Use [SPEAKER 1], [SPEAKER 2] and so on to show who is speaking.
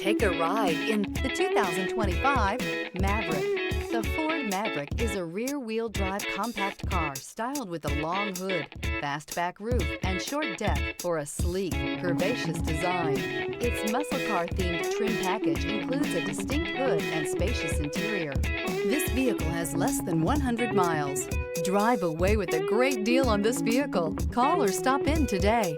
[SPEAKER 1] Take a ride in the 2025 Maverick. The Ford Maverick is a rear-wheel drive compact car styled with a long hood, fastback roof, and short deck for a sleek, curvaceous design. Its muscle car-themed trim package includes a distinct hood and spacious interior. This vehicle has less than 100 miles. Drive away with a great deal on this vehicle. Call or stop in today.